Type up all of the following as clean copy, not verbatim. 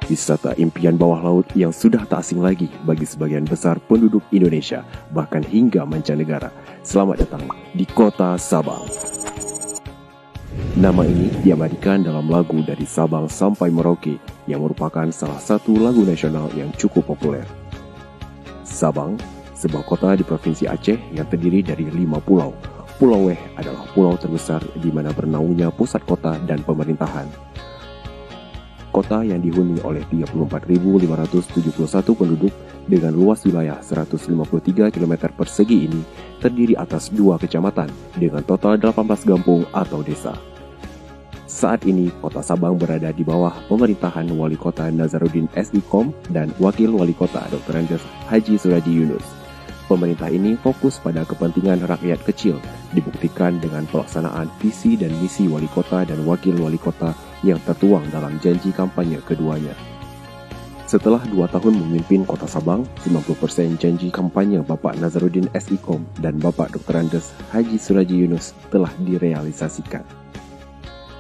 wisata impian bawah laut yang sudah tak asing lagi bagi sebagian besar penduduk Indonesia, bahkan hingga mancanegara. Selamat datang di Kota Sabang. Nama ini diabadikan dalam lagu Dari Sabang Sampai Merauke yang merupakan salah satu lagu nasional yang cukup populer. Sabang, sebuah kota di Provinsi Aceh yang terdiri dari 5 pulau. Pulau Weh adalah pulau terbesar di mana bernaungnya pusat kota dan pemerintahan. Kota yang dihuni oleh 34.571 penduduk dengan luas wilayah 153 km persegi ini terdiri atas 2 kecamatan dengan total 18 kampung atau desa. Saat ini, Kota Sabang berada di bawah pemerintahan Wali Kota Nazaruddin SIKOM dan Wakil Wali Kota Dr. Andes Haji Suradi Yunus. Pemerintah ini fokus pada kepentingan rakyat kecil, dibuktikan dengan pelaksanaan visi dan misi Wali Kota dan Wakil Wali Kota yang tertuang dalam janji kampanye keduanya. Setelah 2 tahun memimpin Kota Sabang, 90% janji kampanye Bapak Nazaruddin SIKOM dan Bapak Dr. Andes Haji Suradi Yunus telah direalisasikan.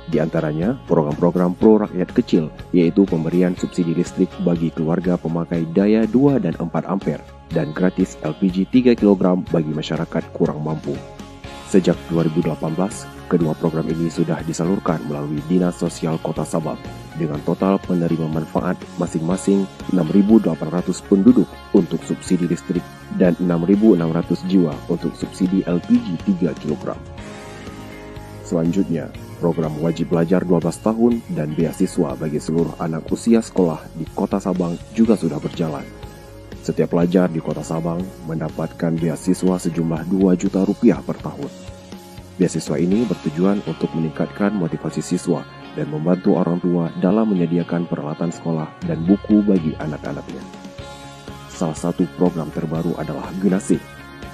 Di antaranya, program-program pro rakyat kecil, yaitu pemberian subsidi listrik bagi keluarga pemakai daya 2 dan 4 ampere, dan gratis LPG 3 kg bagi masyarakat kurang mampu. Sejak 2018, kedua program ini sudah disalurkan melalui Dinas Sosial Kota Sabang, dengan total penerima manfaat masing-masing 6.800 penduduk untuk subsidi listrik dan 6.600 jiwa untuk subsidi LPG 3 kg. Selanjutnya, program wajib belajar 12 tahun dan beasiswa bagi seluruh anak usia sekolah di Kota Sabang juga sudah berjalan. Setiap pelajar di Kota Sabang mendapatkan beasiswa sejumlah 2 juta rupiah per tahun. Beasiswa ini bertujuan untuk meningkatkan motivasi siswa dan membantu orang tua dalam menyediakan peralatan sekolah dan buku bagi anak-anaknya. Salah satu program terbaru adalah Genasih.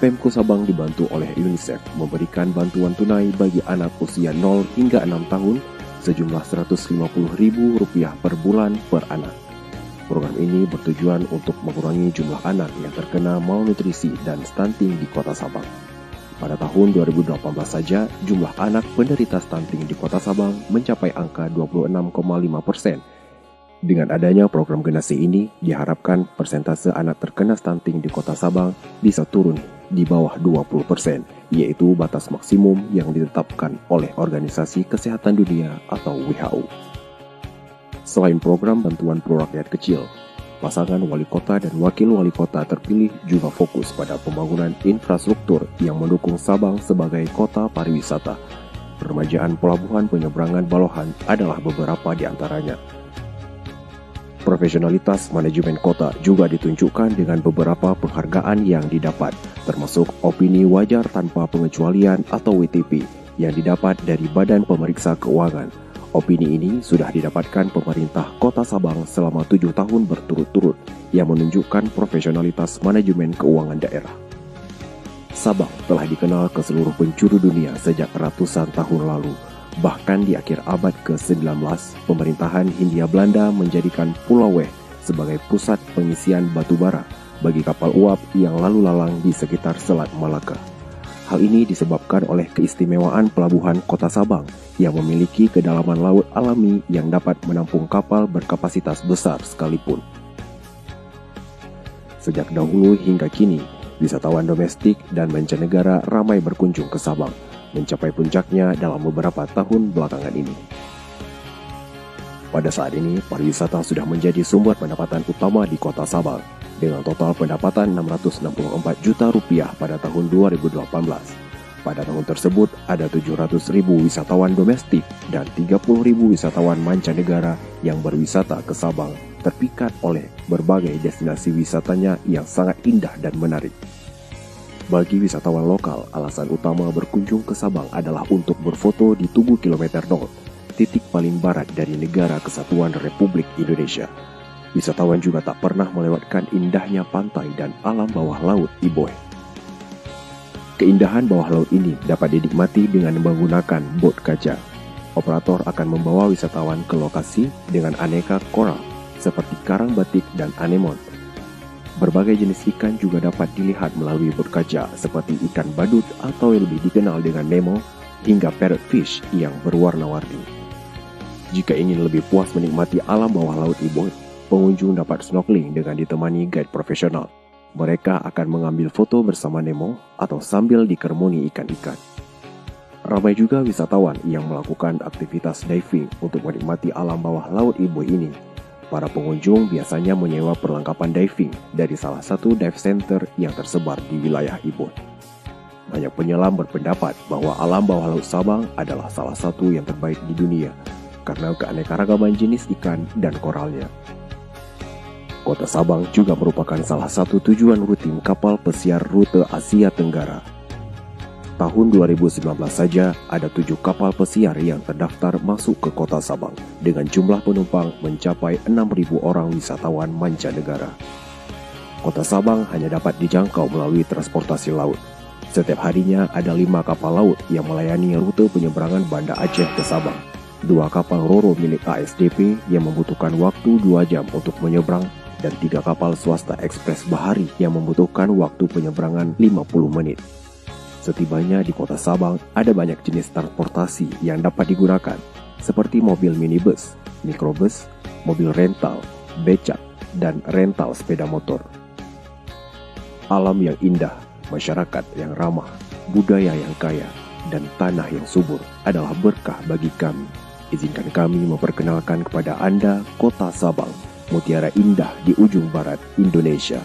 Pemko Sabang dibantu oleh UNICEF memberikan bantuan tunai bagi anak usia 0 hingga 6 tahun sejumlah Rp150.000 per bulan per anak. Program ini bertujuan untuk mengurangi jumlah anak yang terkena malnutrisi dan stunting di Kota Sabang. Pada tahun 2018 saja, jumlah anak penderita stunting di Kota Sabang mencapai angka 26,5%. Dengan adanya program Genasih ini, diharapkan persentase anak terkena stunting di Kota Sabang bisa turun di bawah 20%, yaitu batas maksimum yang ditetapkan oleh Organisasi Kesehatan Dunia atau WHO. Selain program bantuan pro rakyat kecil, pasangan wali kota dan wakil wali kota terpilih juga fokus pada pembangunan infrastruktur yang mendukung Sabang sebagai kota pariwisata. Peremajaan pelabuhan penyeberangan Balohan adalah beberapa di antaranya. Profesionalitas manajemen kota juga ditunjukkan dengan beberapa penghargaan yang didapat, termasuk opini wajar tanpa pengecualian atau WTP yang didapat dari Badan Pemeriksa Keuangan. Opini ini sudah didapatkan pemerintah Kota Sabang selama 7 tahun berturut-turut yang menunjukkan profesionalitas manajemen keuangan daerah. Sabang telah dikenal ke seluruh penjuru dunia sejak ratusan tahun lalu. Bahkan di akhir abad ke-19, pemerintahan Hindia Belanda menjadikan Pulau Weh sebagai pusat pengisian batu bara bagi kapal uap yang lalu lalang di sekitar Selat Malaka. Hal ini disebabkan oleh keistimewaan pelabuhan Kota Sabang yang memiliki kedalaman laut alami yang dapat menampung kapal berkapasitas besar sekalipun. Sejak dahulu hingga kini, wisatawan domestik dan mancanegara ramai berkunjung ke Sabang, mencapai puncaknya dalam beberapa tahun belakangan ini. Pada saat ini, pariwisata sudah menjadi sumber pendapatan utama di Kota Sabang, dengan total pendapatan Rp664 juta pada tahun 2018. Pada tahun tersebut, ada 700.000 wisatawan domestik dan 30.000 wisatawan mancanegara yang berwisata ke Sabang, terpikat oleh berbagai destinasi wisatanya yang sangat indah dan menarik. Bagi wisatawan lokal, alasan utama berkunjung ke Sabang adalah untuk berfoto di Tugu Kilometer 0, titik paling barat dari Negara Kesatuan Republik Indonesia. Wisatawan juga tak pernah melewatkan indahnya pantai dan alam bawah laut Iboe. Keindahan bawah laut ini dapat dinikmati dengan menggunakan bot kaca. Operator akan membawa wisatawan ke lokasi dengan aneka koral seperti karang batik dan anemon. Berbagai jenis ikan juga dapat dilihat melalui bot kaca seperti ikan badut atau yang lebih dikenal dengan Nemo, hingga parrotfish yang berwarna-warni. Jika ingin lebih puas menikmati alam bawah laut Iboe, pengunjung dapat snorkeling dengan ditemani guide profesional. Mereka akan mengambil foto bersama Nemo atau sambil dikerumuni ikan-ikan. Ramai juga wisatawan yang melakukan aktivitas diving untuk menikmati alam bawah laut Ubud ini. Para pengunjung biasanya menyewa perlengkapan diving dari salah satu dive center yang tersebar di wilayah Ubud. Banyak penyelam berpendapat bahwa alam bawah laut Sabang adalah salah satu yang terbaik di dunia karena keanekaragaman jenis ikan dan koralnya. Kota Sabang juga merupakan salah satu tujuan rutin kapal pesiar rute Asia Tenggara. Tahun 2019 saja ada 7 kapal pesiar yang terdaftar masuk ke Kota Sabang dengan jumlah penumpang mencapai 6.000 orang wisatawan mancanegara. Kota Sabang hanya dapat dijangkau melalui transportasi laut. Setiap harinya ada 5 kapal laut yang melayani rute penyeberangan Banda Aceh ke Sabang. 2 kapal Roro milik ASDP yang membutuhkan waktu 2 jam untuk menyeberang dan 3 kapal swasta ekspres bahari yang membutuhkan waktu penyeberangan 50 menit. Setibanya di Kota Sabang, ada banyak jenis transportasi yang dapat digunakan, seperti mobil minibus, mikrobus, mobil rental, becak, dan rental sepeda motor. Alam yang indah, masyarakat yang ramah, budaya yang kaya, dan tanah yang subur adalah berkah bagi kami. Izinkan kami memperkenalkan kepada Anda Kota Sabang, mutiara indah di ujung barat Indonesia.